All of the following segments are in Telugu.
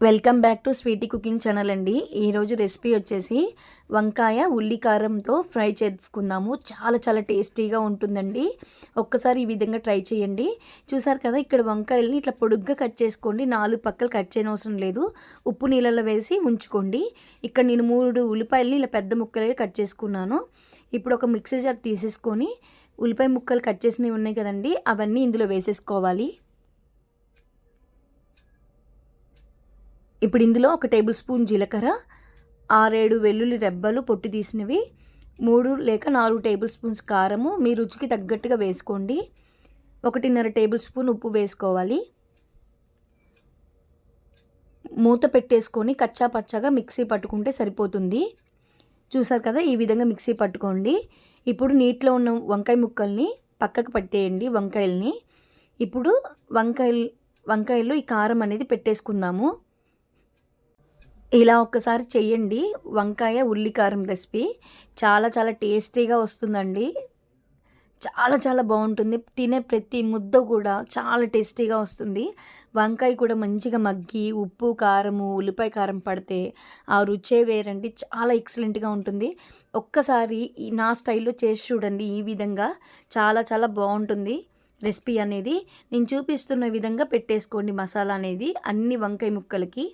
Welcome back to Sweety cooking channel అండి. ఈరోజు రెసిపీ వచ్చేసి వంకాయ ఉల్లి కారంతో ఫ్రై చేసుకుందాము. చాలా చాలా టేస్టీగా ఉంటుందండి. ఒక్కసారి ఈ విధంగా ట్రై చేయండి. చూసారు కదా, ఇక్కడ వంకాయల్ని ఇట్లా పొడుగ్గా కట్ చేసుకోండి. 4 పక్కలు కట్ చేయనవసరం లేదు. ఉప్పు నీళ్ళలో వేసి ఉంచుకోండి. ఇక్కడ నేను 3 ఉల్లిపాయలని ఇలా పెద్ద ముక్కలుగా కట్ చేసుకున్నాను. ఇప్పుడు ఒక మిక్సీ జార్ తీసేసుకొని ఉల్లిపాయ ముక్కలు కట్ చేసినవి ఉన్నాయి కదండి, అవన్నీ ఇందులో వేసేసుకోవాలి. ఇప్పుడు ఇందులో 1 టేబుల్ స్పూన్ జీలకర్ర, 6-7 వెల్లుల్లి రెబ్బలు పొట్టు తీసినవి, 3 లేక 4 టేబుల్ స్పూన్స్ కారము మీ రుచికి తగ్గట్టుగా వేసుకోండి. 1.5 టేబుల్ స్పూన్ ఉప్పు వేసుకోవాలి. మూత పెట్టేసుకొని కచ్చా పచ్చగా మిక్సీ పట్టుకుంటే సరిపోతుంది. చూసారు కదా, ఈ విధంగా మిక్సీ పట్టుకోండి. ఇప్పుడు నీటిలో ఉన్న వంకాయ ముక్కల్ని పక్కకు పట్టేయండి. ఇప్పుడు వంకాయలు ఈ కారం అనేది పెట్టేసుకుందాము. ఇలా ఒక్కసారి చెయ్యండి. వంకాయ ఉల్లి కారం రెసిపీ చాలా చాలా టేస్టీగా వస్తుందండి. చాలా చాలా బాగుంటుంది. తినే ప్రతి ముద్ద కూడా చాలా టేస్టీగా వస్తుంది. వంకాయ కూడా మంచిగా మగ్గి ఉప్పు కారము ఉల్లిపాయ కారం పడితే ఆ రుచే వేరండి. చాలా ఎక్సలెంట్గా ఉంటుంది. ఒక్కసారి నా స్టైల్లో చేసి చూడండి. ఈ విధంగా చాలా చాలా బాగుంటుంది రెసిపీ అనేది. నేను చూపిస్తున్న విధంగా పెట్టేసుకోండి మసాలా అనేది అన్ని వంకాయ ముక్కలకి.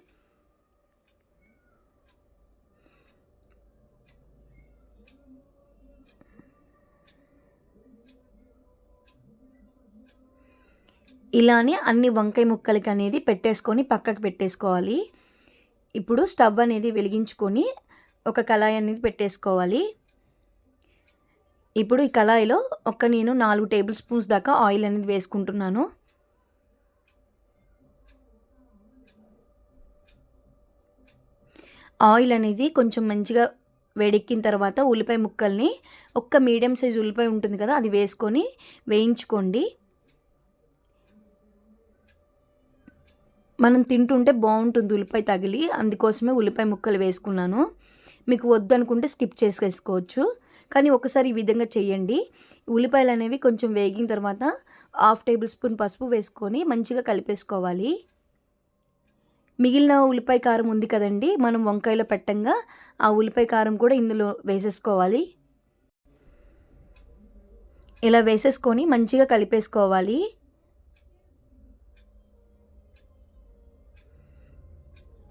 ఇలానే అన్ని వంకాయ ముక్కలకి అనేది పెట్టేసుకొని పక్కకు పెట్టేసుకోవాలి. ఇప్పుడు స్టవ్ అనేది వెలిగించుకొని ఒక కళాయి అనేది పెట్టేసుకోవాలి. ఇప్పుడు ఈ కళాయిలో నేను 4 టేబుల్ స్పూన్స్ దాకా ఆయిల్ అనేది వేసుకుంటున్నాను. ఆయిల్ అనేది కొంచెం మంచిగా వేడెక్కిన తర్వాత ఉల్లిపాయ ముక్కల్ని మీడియం సైజు ఉల్లిపాయ ఉంటుంది కదా, అది వేసుకొని వేయించుకోండి. మనం తింటుంటే బాగుంటుంది ఉల్లిపాయ తగిలి, అందుకోసమే ఉల్లిపాయ ముక్కలు వేసుకున్నాను. మీకు వద్దు అనుకుంటే స్కిప్ చేసేసుకోవచ్చు, కానీ ఒకసారి ఈ విధంగా చేయండి. ఉల్లిపాయలు అనేవి కొంచెం వేగిన తర్వాత 1/2 టేబుల్ స్పూన్ పసుపు వేసుకొని మంచిగా కలిపేసుకోవాలి. మిగిలిన ఉల్లిపాయ కారం ఉంది కదండి, మనం వంకాయలో పెట్టంగా ఆ ఉల్లిపాయ కారం కూడా ఇందులో వేసేసుకోవాలి. ఇలా వేసేసుకొని మంచిగా కలిపేసుకోవాలి.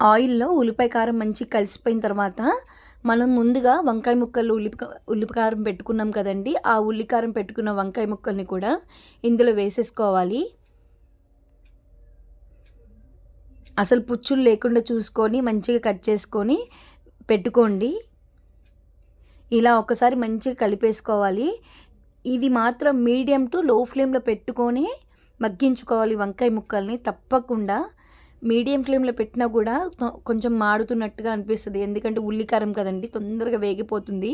ఆయిల్లో ఉల్లిపాయ కారం మంచిగా కలిసిపోయిన తర్వాత మనం ముందుగా వంకాయ ముక్కలు ఉల్లికారం పెట్టుకున్నాం కదండి, ఆ ఉల్లికారం పెట్టుకున్న వంకాయ ముక్కల్ని కూడా ఇందులో వేసేసుకోవాలి. అసలు పుచ్చులు లేకుండా చూసుకొని మంచిగా కట్ చేసుకొని పెట్టుకోండి. ఇలా ఒకసారి మంచిగా కలిపేసుకోవాలి. ఇది మాత్రం మీడియం టు లో ఫ్లేమ్లో పెట్టుకొని మగ్గించుకోవాలి. వంకాయ ముక్కల్ని తప్పకుండా మీడియం ఫ్లేమ్లో పెట్టినా కూడా కొంచెం మాడుతున్నట్టుగా అనిపిస్తుంది, ఎందుకంటే ఉల్లికారం కదండి, తొందరగా వేగిపోతుంది.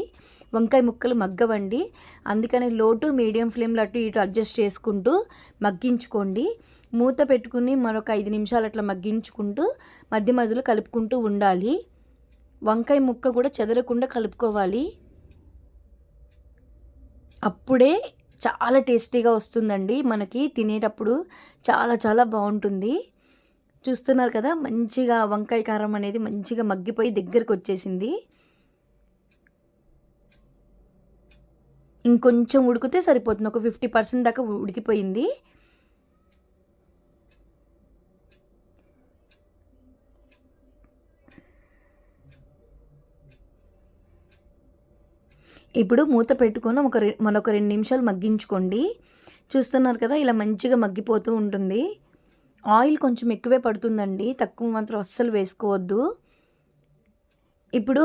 వంకాయ ముక్కలు మగ్గవండి. అందుకని లో టు మీడియం ఫ్లేమ్లో అటు ఇటు అడ్జస్ట్ చేసుకుంటూ మగ్గించుకోండి. మూత పెట్టుకుని మరొక 5 నిమిషాలు అట్లా మగ్గించుకుంటూ మధ్య మధ్యలో కలుపుకుంటూ ఉండాలి. వంకాయ ముక్క కూడా చెదరకుండా కలుపుకోవాలి. అప్పుడే చాలా టేస్టీగా వస్తుందండి. మనకి తినేటప్పుడు చాలా చాలా బాగుంటుంది. చూస్తున్నారు కదా, మంచిగా వంకాయ కారం అనేది మంచిగా మగ్గిపోయి దగ్గరకు వచ్చేసింది. ఇంకొంచెం ఉడికితే సరిపోతుంది. ఒక 50% దాకా ఉడికిపోయింది. ఇప్పుడు మూత పెట్టుకొని మరొక 2 నిమిషాలు మగ్గించుకోండి. చూస్తున్నారు కదా, ఇలా మంచిగా మగ్గిపోతూ ఉంటుంది. ఆయిల్ కొంచెం ఎక్కువే పడుతుందండి, తక్కువ మాత్రం అస్సలు వేసుకోవద్దు. ఇప్పుడు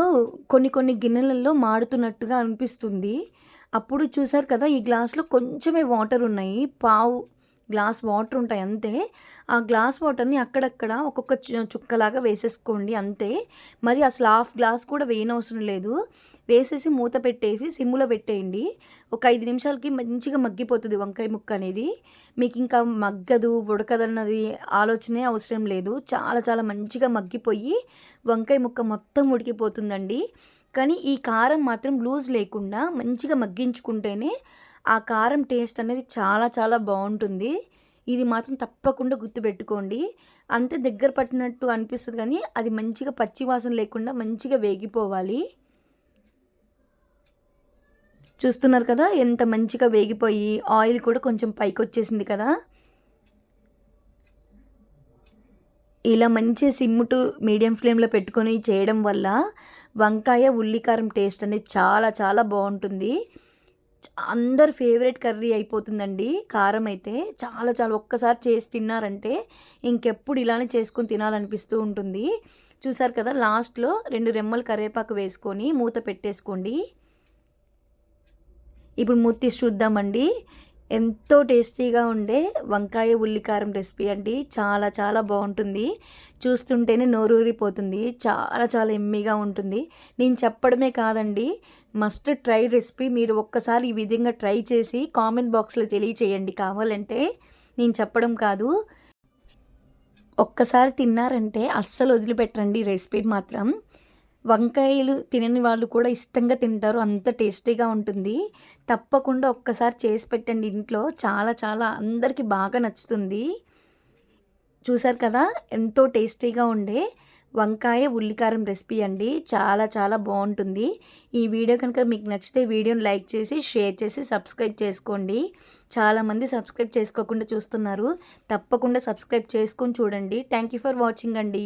కొన్ని గిన్నెలలో మాడుతున్నట్టుగా అనిపిస్తుంది. అప్పుడు చూసారు కదా, ఈ గ్లాస్లో కొంచెమే వాటర్ ఉన్నాయి, పావు గ్లాస్ వాటర్ ఉంటాయి అంతే. ఆ గ్లాస్ వాటర్ని అక్కడక్కడ ఒక్కొక్క చుక్కలాగా వేసేసుకోండి అంతే. మరి అసలు హాఫ్ గ్లాస్ కూడా వేయనవసరం లేదు. వేసేసి మూత పెట్టేసి సిమ్లో పెట్టేయండి. ఒక 5 నిమిషాలకి మంచిగా మగ్గిపోతుంది వంకాయ ముక్క అనేది. మీకు ఇంకా మగ్గదు ఉడకదన్నది ఆలోచనే అవసరం లేదు. చాలా చాలా మంచిగా మగ్గిపోయి వంకాయ ముక్క మొత్తం ఉడికిపోతుందండి. కానీ ఈ కారం మాత్రం లూజ్ లేకుండా మంచిగా మగ్గించుకుంటేనే ఆ కారం టేస్ట్ అనేది చాలా చాలా బాగుంటుంది. ఇది మాత్రం తప్పకుండా గుర్తుపెట్టుకోండి. అంతే దగ్గర పట్టినట్టు అనిపిస్తది కానీ అది మంచిగా పచ్చి వాసన లేకుండా మంచిగా వేగిపోవాలి. చూస్తున్నారు కదా ఎంత మంచిగా వేగిపోయి ఆయిల్ కూడా కొంచెం పైకొచ్చేసింది కదా. ఇలా మంచి సిమ్ టు మీడియం ఫ్లేమ్‌లో పెట్టుకొని చేయడం వల్ల వంకాయ, ఉల్లికారం టేస్ట్ అనేది చాలా చాలా బావుంటుంది. అందరి ఫేవరెట్ కర్రీ అయిపోతుందండి కారం అయితే. చాలా చాలా ఒక్కసారి చేసి తిన్నారంటే ఇంకెప్పుడు ఇలానే చేసుకొని తినాలనిపిస్తూ ఉంటుంది. చూసారు కదా లాస్ట్‌లో 2 రెమ్మలు కరివేపాకు వేసుకొని మూత పెట్టేసుకోండి. ఇప్పుడు మూత తీసి చూద్దామండి. ఎంతో టేస్టీగా ఉండే వంకాయ ఉల్లికారం రెసిపీ అండి. చాలా చాలా బాగుంటుంది. చూస్తుంటేనే నోరూరిపోతుంది. చాలా చాలా యమ్మీగా ఉంటుంది. నేను చెప్పడమే కాదండి, మస్ట్ ట్రై రెసిపీ. మీరు ఒక్కసారి ఈ విధంగా ట్రై చేసి కామెంట్ బాక్స్లో తెలియచేయండి కావాలంటే. నేను చెప్పడం కాదు, ఒక్కసారి తిన్నారంటే అస్సలు వదిలిపెట్టరండి ఈ రెసిపీ మాత్రం. వంకాయలు తినని వాళ్ళు కూడా ఇష్టంగా తింటారు. అంత టేస్టీగా ఉంటుంది. తప్పకుండా ఒక్కసారి చేసి పెట్టండి ఇంట్లో. చాలా చాలా అందరికీ బాగా నచ్చుతుంది. చూసారు కదా ఎంతో టేస్టీగా ఉండే వంకాయ ఉల్లికారం రెసిపీ అండి. చాలా చాలా బాగుంటుంది. ఈ వీడియో కనుక మీకు నచ్చితే వీడియోని లైక్ చేసి షేర్ చేసి సబ్స్క్రైబ్ చేసుకోండి. చాలామంది సబ్స్క్రైబ్ చేసుకోకుండా చూస్తున్నారు. తప్పకుండా సబ్స్క్రైబ్ చేసుకొని చూడండి. థ్యాంక్ యూ ఫర్ వాచింగ్ అండి.